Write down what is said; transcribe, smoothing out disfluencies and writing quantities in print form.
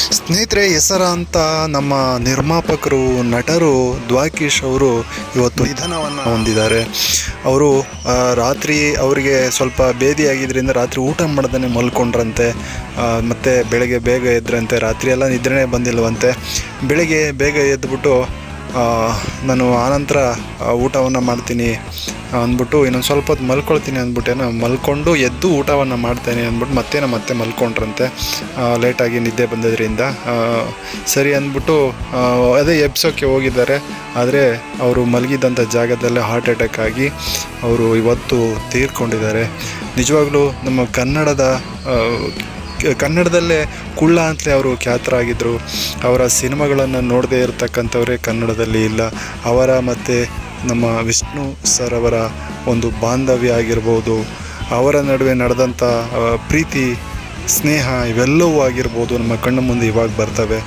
ಸ್ನೇಹಿತರೆ, ಹೆಸರಾಂತ ನಮ್ಮ ನಿರ್ಮಾಪಕರು, ನಟರು ದ್ವಾಕೀಶ್ ಅವರು ಇವತ್ತು ನಿಧನವನ್ನು ಹೊಂದಿದ್ದಾರೆ. ಅವರು ರಾತ್ರಿ ಅವರಿಗೆ ಸ್ವಲ್ಪ ಬೇದಿಯಾಗಿದ್ದರಿಂದ ರಾತ್ರಿ ಊಟ ಮಾಡ್ದೇ ಮಲ್ಕೊಂಡ್ರಂತೆ. ಮತ್ತು ಬೆಳಗ್ಗೆ ಬೇಗ ಎದ್ರಂತೆ. ರಾತ್ರಿ ಎಲ್ಲ ನಿದ್ರೆನೇ ಬಂದಿಲ್ವಂತೆ. ಬೆಳಗ್ಗೆ ಬೇಗ ಎದ್ದುಬಿಟ್ಟು ನಾನು ಆನಂತರ ಊಟವನ್ನು ಮಾಡ್ತೀನಿ ಅಂದ್ಬಿಟ್ಟು ಇನ್ನೊಂದು ಸ್ವಲ್ಪ ಹೊತ್ತು ಮಲ್ಕೊಳ್ತೀನಿ ಅಂದ್ಬಿಟ್ಟೇನೋ ಮಲ್ಕೊಂಡು ಎದ್ದು ಊಟವನ್ನು ಮಾಡ್ತೇನೆ ಅಂದ್ಬಿಟ್ಟು ಮತ್ತೆ ಮಲ್ಕೊಂಡ್ರಂತೆ. ಲೇಟಾಗಿ ನಿದ್ದೆ ಬಂದಿದ್ದರಿಂದ ಸರಿ ಅಂದ್ಬಿಟ್ಟು ಅದೇ ಎಬ್ಸೋಕ್ಕೆ ಹೋಗಿದ್ದಾರೆ. ಆದರೆ ಅವರು ಮಲಗಿದ್ದಂಥ ಜಾಗದಲ್ಲೇ ಹಾರ್ಟ್ ಅಟ್ಯಾಕ್ ಆಗಿ ಅವರು ಇವತ್ತು ತೀರ್ಕೊಂಡಿದ್ದಾರೆ. ನಿಜವಾಗ್ಲೂ ನಮ್ಮ ಕನ್ನಡದಲ್ಲೇ ಕುಳ್ಳ ಅಂತಲೇ ಅವರು ಖ್ಯಾತರಾಗಿದ್ದರು. ಅವರ ಸಿನಿಮಾಗಳನ್ನು ನೋಡದೇ ಇರತಕ್ಕಂಥವರೇ ಕನ್ನಡದಲ್ಲಿ ಇಲ್ಲ. ಅವರ ಮತ್ತು ನಮ್ಮ ವಿಷ್ಣು ಸರ್ ಅವರ ಒಂದು ಬಾಂಧವ್ಯ ಆಗಿರ್ಬೋದು, ಅವರ ನಡುವೆ ನಡೆದಂಥ ಪ್ರೀತಿ ಸ್ನೇಹ ಇವೆಲ್ಲವೂ ಆಗಿರ್ಬೋದು ನಮ್ಮ ಕಣ್ಣು ಮುಂದೆ ಇವಾಗ ಬರ್ತವೆ.